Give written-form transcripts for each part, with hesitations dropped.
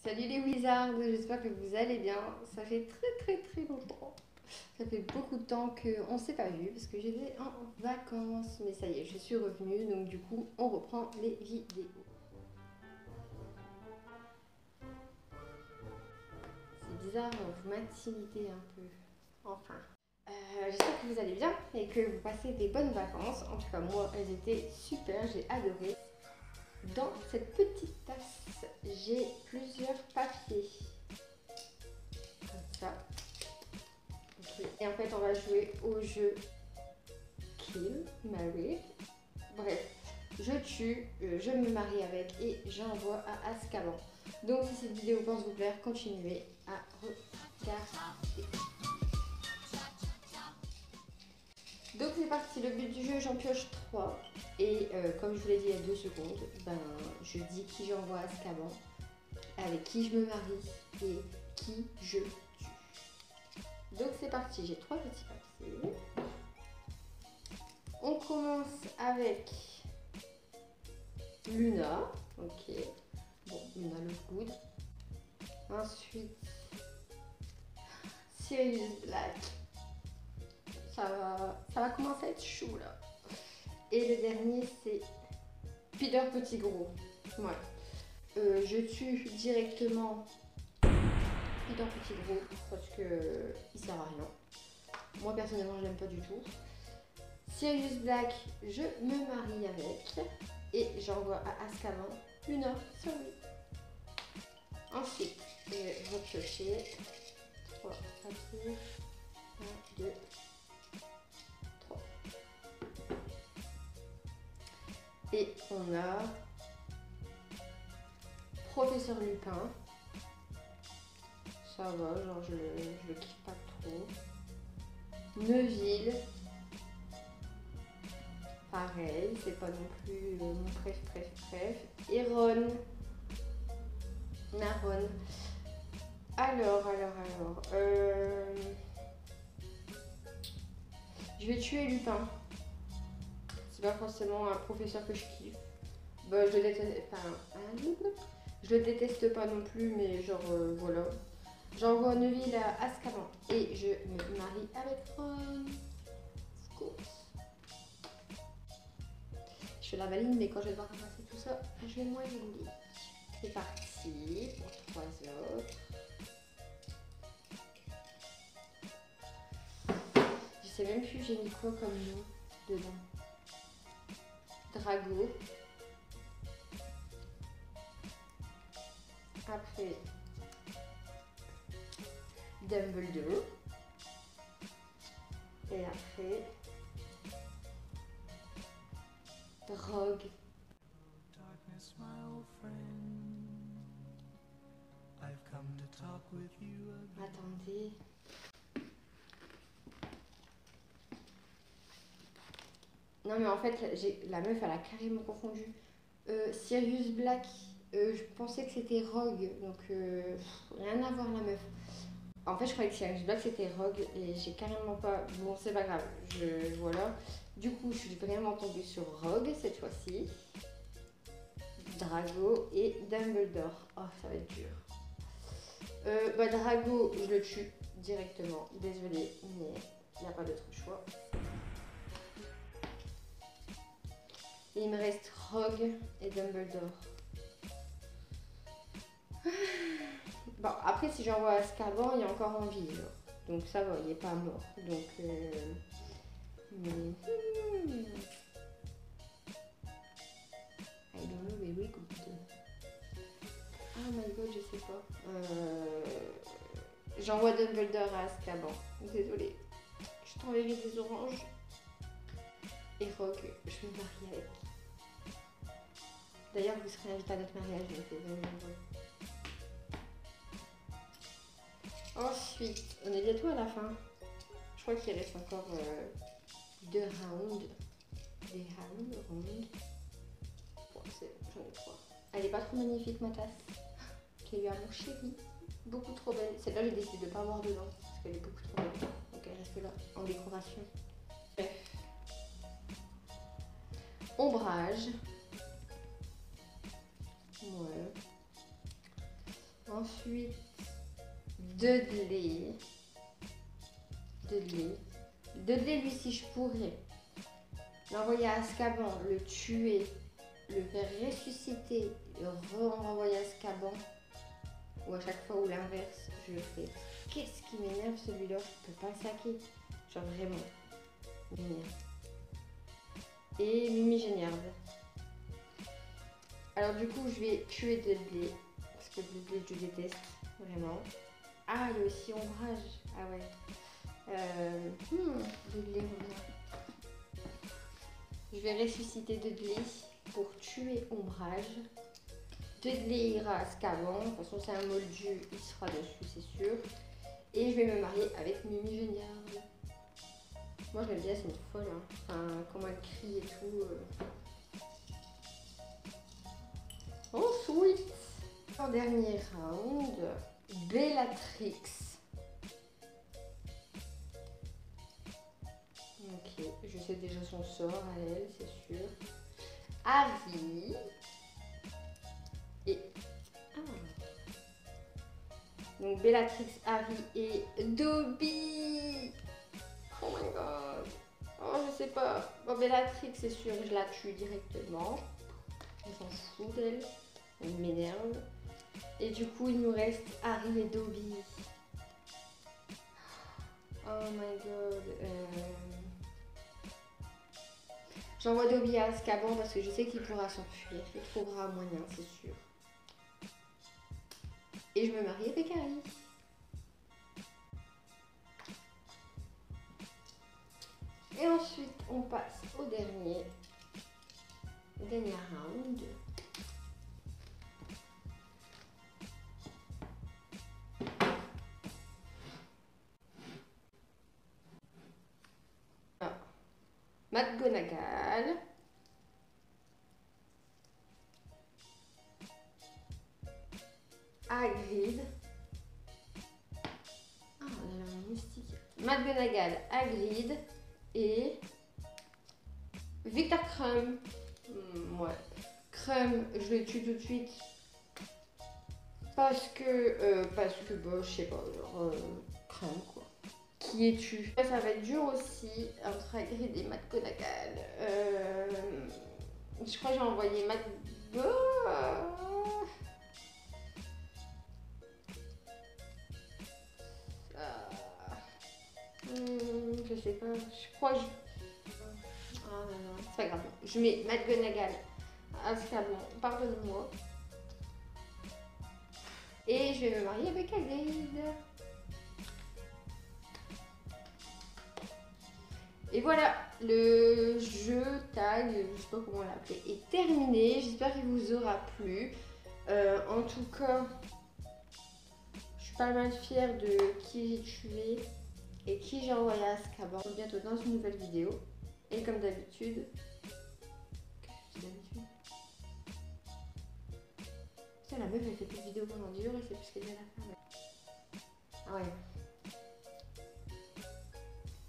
Salut les wizards, j'espère que vous allez bien. Ça fait très longtemps. Ça fait beaucoup de temps qu'on ne s'est pas vu parce que j'étais en vacances. Mais ça y est, je suis revenue, donc du coup, on reprend les vidéos. C'est bizarre, vous m'intimidez un peu. Enfin. J'espère que vous allez bien et que vous passez des bonnes vacances. En tout cas, moi, elles étaient super, j'ai adoré. Dans cette petite tasse, j'ai plusieurs papiers. Comme ça. Okay. Et en fait, on va jouer au jeu Kill, Marry. Bref, je tue, je me marie avec et j'envoie à Azkaban. Donc, si cette vidéo pense vous plaire, continuez à regarder. Donc, c'est parti. Le but du jeu, j'en pioche 3. Et comme je vous l'ai dit il y a 2 secondes, ben, je dis qui j'envoie à Azkaban, avec qui je me marie et qui je tue. Donc, c'est parti. J'ai 3 petits papiers. On commence avec Luna. Ok. Bon, Luna le good. Ensuite, Sirius Black. Ça va commencer à être chou là. Et le dernier, c'est Peter Petit Gros. Ouais. Je tue directement Peter Petit Gros parce que il sert à rien. Moi personnellement, je l'aime pas du tout. Sirius Black, je me marie avec et j'envoie à Azkaban Luna sur lui. Ensuite, je vais repiocher 3 papiers. 1, 2, 3. Et on a Professeur Lupin. Ça va, genre je le kiffe pas trop. Neville. Pareil, c'est pas non plus mon préf. Et Ron. Ron. Alors. Je vais tuer Lupin. C'est pas forcément un professeur que je kiffe. Bah, je le déteste. Enfin, je le déteste pas non plus, mais genre voilà. J'envoie Neville à Azkaban et je me marie avec Ron. Of course. Je fais la valine, mais quand je vais devoir ramasser tout ça, je vais moins oublier. C'est parti pour 3 autres. Je sais même plus j'ai mis quoi comme nom dedans. Drago. Après Dumbledore. Et après Rogue. Darkness, my old friend. I've come to talk with you again. Attendez. Non mais en fait, la meuf elle a carrément confondu. Sirius Black, je pensais que c'était Rogue, donc rien à voir la meuf. En fait, je croyais que Sirius Black c'était Rogue et j'ai carrément pas. Bon, c'est pas grave, voilà. Du coup, je suis vraiment tombée sur Rogue cette fois-ci. Drago et Dumbledore. Oh, ça va être dur. Drago, je le tue directement. Désolée, mais il n'y a pas d'autre choix. Et il me reste Rogue et Dumbledore. Bon, après, si j'envoie Azkaban, il est encore en vie, genre. Donc ça va, il n'est pas mort. Donc, mais... I don't know, very good. Oh my god, je sais pas. J'envoie Dumbledore à Azkaban. Désolée. Je t'enverrai des oranges. Et Rogue, je me marie avec. D'ailleurs, vous serez invité à notre mariage, donc c'est vraiment bon. Ensuite, on est bientôt à la fin. Je crois qu'il reste encore 2 rounds. Des rounds. Bon, c'est bon, j'en ai 3. Elle est pas trop magnifique, ma tasse. J'ai eu à mon chéri. Beaucoup trop belle. Celle-là, j'ai décidé de ne pas avoir dedans parce qu'elle est beaucoup trop belle. Donc elle reste là, en décoration. Bref. Ombrage. Ouais. Ensuite, Dudley. Dudley, lui, si je pourrais l'envoyer à Azkaban, le tuer, le faire ressusciter, le renvoyer à Azkaban, ou à chaque fois ou l'inverse, je le fais. Qu'est-ce qui m'énerve celui-là? Je peux pas le saquer. Genre vraiment. Il m'énerve. Et Mimi Géniarde. Alors du coup, je vais tuer Dudley. Parce que Dudley, je déteste. Vraiment. Ah, il y a aussi Ombrage. Ah ouais. Dudley revient. Je vais ressusciter Dudley pour tuer Ombrage. Dudley ira à Azkaban. De toute façon, c'est un moldu. Il sera dessus, c'est sûr. Et je vais me marier avec Mimi Géniarde. Moi, je l'aime bien, c'est une folle. Hein. Enfin, comment elle crie et tout. Oh, sweet! En dernier round, Bellatrix. Ok, je sais déjà son sort à elle, c'est sûr. Harry. Et... Ah. Donc Bellatrix, Harry et Dobby. Oh my god. Oh, je sais pas. Bon, Bellatrix, c'est sûr, je la tue directement. On s'en fout d'elle. Elle m'énerve. Et du coup, il nous reste Harry et Dobby. Oh my god. J'envoie Dobby à Azkaban parce que je sais qu'il pourra s'enfuir. Il trouvera un moyen, c'est sûr. Et je me marie avec Harry. Et ensuite, on passe au dernier round. McGonagall. Hagrid. Ah, on a un moustique. McGonagall, Hagrid et Victor Krum. Ouais. Krum, je le tue tout de suite. Parce que bah, je sais pas, genre, Krum quoi. Qui es-tu? Ça va être dur aussi entre Hagrid et McGonagall. Je crois que j'ai envoyé je sais pas, je crois que ah non, non, c'est pas grave. Je mets McGonagall à Azkaban, pardonne-moi. Et je vais me marier avec Hagrid. Et voilà, le jeu tag, je sais pas comment l'appeler, est terminé. J'espère qu'il vous aura plu. En tout cas, je suis pas mal fière de qui j'ai tué et qui j'ai envoyé à Azkaban. Bientôt dans une nouvelle vidéo. Et comme d'habitude, la meuf elle fait plus de vidéos pendant 10 jours et c'est plus qu'elle vient à la fin. Ah ouais.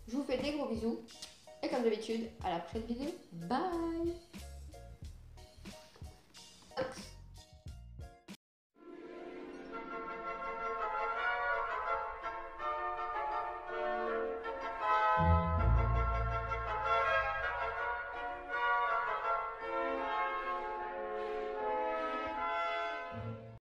Je vous fais des gros bisous. Et comme d'habitude, à la prochaine vidéo. Bye!